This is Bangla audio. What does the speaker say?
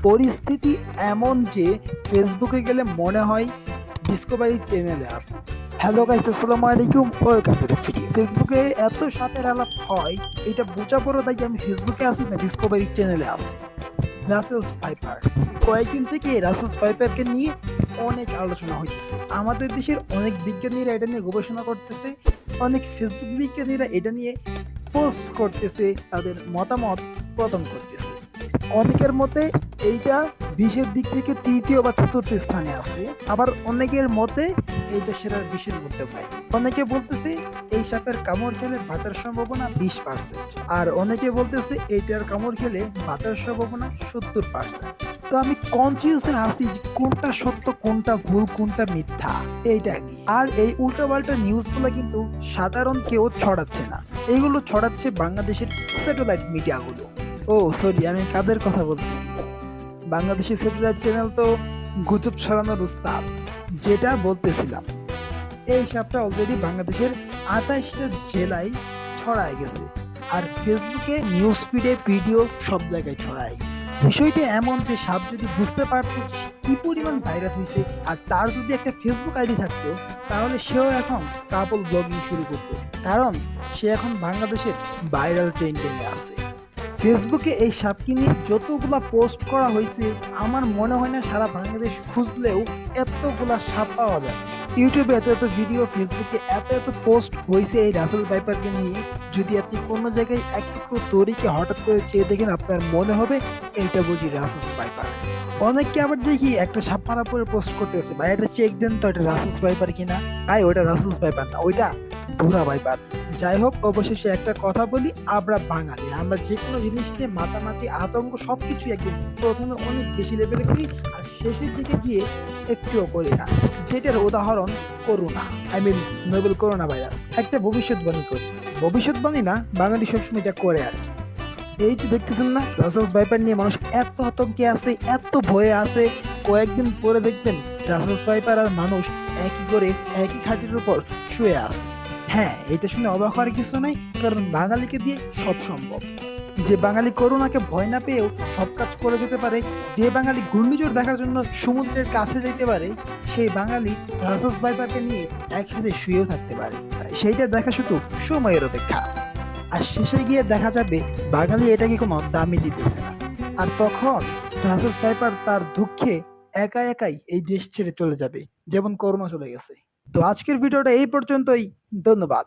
পরিস্থিতি এমন যে ফেসবুকে গেলে মনে হয় ডিসকভারি চ্যানেলে আছে। হ্যালো গাইস, আসসালামু আলাইকুম, ওয়েলকাম টু দ্য ভিডিও। ফেসবুকে এত সাপের আলাপ হয়, এটা বোঝা বড় তাই আমি ফেসবুকে আছি না ডিসকভারি চ্যানেলে আছি। রাসেলস পাইপার, কয়েকদিন থেকে রাসেলস পাইপারকে নিয়ে অনেক আলোচনা হইতেছে। আমাদের দেশের অনেক বিজ্ঞানীরা এটা নিয়ে গবেষণা করতেছে, অনেক ফেসবুক বিজ্ঞানীরা এটা নিয়ে পোস্ট করতেছে, তাদের মতামত প্রদান করতেছে। অনেকের মতে এইটা বিশ্বের দিক থেকে তৃতীয় বা চতুর্থ স্থানে আছে, আবার অনেকের মতে এইটা সেরার 20-এর মধ্যে পায়। অনেকে বলতেছে এই সাপের কামড় খেলে বাঁচার সম্ভাবনা 20%, আর অনেকে বলতেছে এইটার কামড় খেলে বাঁচার সম্ভাবনা 70%। তো আমি কনফিউজে আছি যে কোনটা সত্য, কোনটা ভুল, কোনটা মিথ্যা, এইটা কি। আর এই উল্টাপাল্টা নিউজগুলো কিন্তু সাধারণ কেউ ছড়াচ্ছে না, এইগুলো ছড়াচ্ছে বাংলাদেশের স্যাটেলাইট মিডিয়াগুলো। ও সরি, আমি কাদের কথা বলছি? বাংলাদেশের স্যাটেলাইট চ্যানেল তো গুজব ছড়ানোর উস্তাদ। যেটা বলতেছিলাম, এই সাপটা অলরেডি বাংলাদেশের 28টা জেলায় ছড়ায় গেছে, আর ফেসবুকে নিউজ ফিডে ভিডিও সব জায়গায় ছড়ায় গেছে। বিষয়টা এমন যে সাপ যদি বুঝতে পারতো কি পরিমাণ ভাইরাস হয়েছে, আর তার যদি একটা ফেসবুক আইডি থাকতো, তাহলে সেও এখন কাপল ব্লগিং শুরু করতো, কারণ সে এখন বাংলাদেশের ভাইরাল ট্রেন্ডিংয়ে আছে। ফেসবুকে এই সাপকে নিয়ে যতগুলা পোস্ট করা হয়েছে, আমার মনে হয় না সারা বাংলাদেশ খুঁজলেও এতগুলা সাপ পাওয়া যায়। ইউটিউবে এত এত ভিডিও, ফেসবুকে এত এত পোস্ট হয়েছে এই রাসেল ভাইপারকে নিয়ে। যদি আপনি কোনো জায়গায় একটু তরিকে হঠাৎ করে চেয়ে দেখেন, আপনার মনে হবে এইটা বুঝি রাসেল ভাইপার। অনেককে আবার দেখি একটা সাপ মারা পরে পোস্ট করতেছে, ভাই এটা চেক দেন তো, এটা রাসেল ভাইপার কিনা। ভাই ওইটা রাসেল ভাইপার না, ওইটা ধুরা ভাইপার। যাই হোক, অবশেষে একটা কথা বলি, আমরা বাঙালি, আমরা যে কোনো জিনিস নিয়ে মাতামাতি আতঙ্ক সবকিছু একদিন প্রথমে অনেক বেশি লেভেলে করি, আর শেষের দিকে গিয়ে একটুও করি না। যেটার উদাহরণ করোনা, নোবেল করোনা ভাইরাস। একটা ভবিষ্যৎবাণী করি, ভবিষ্যৎবাণী না, বাঙালি সবসময় যা করে আর কি। এই যে দেখতেছেন না, রাসেলস ভাইপার নিয়ে মানুষ এত আতঙ্কে আছে, এত ভয়ে আছে। কয়েকদিন পরে দেখবেন রাসেলস ভাইপার আর মানুষ একই করে একই খাটের উপর শুয়ে আছে। হ্যাঁ, এটা শুনে অবাক হওয়ার কিছু নাই, কারণ বাঙালিকে দিয়ে সব সম্ভব। যে বাঙালি করোনাকে ভয় না পেয়েও সব কাজ করে যেতে পারে, যে বাঙালি ঘূর্ণিঝড় দেখার জন্য সমুদ্রের কাছে যেতে পারে, সেই বাঙালি রাসেলস ভাইপারকে নিয়ে একসাথে শুয়েও থাকতে পারে। সেইটা দেখা শুধু সময়ের অপেক্ষা, আর শেষে গিয়ে দেখা যাবে বাঙালি এটাকে কোনো দামই দিতেছে না। আর তখন রাসেল ভাইপার তার দুঃখে একা একাই এই দেশ ছেড়ে চলে যাবে, যেমন করোনা চলে গেছে। তো আজকের ভিডিওটা এই পর্যন্তই, ধন্যবাদ।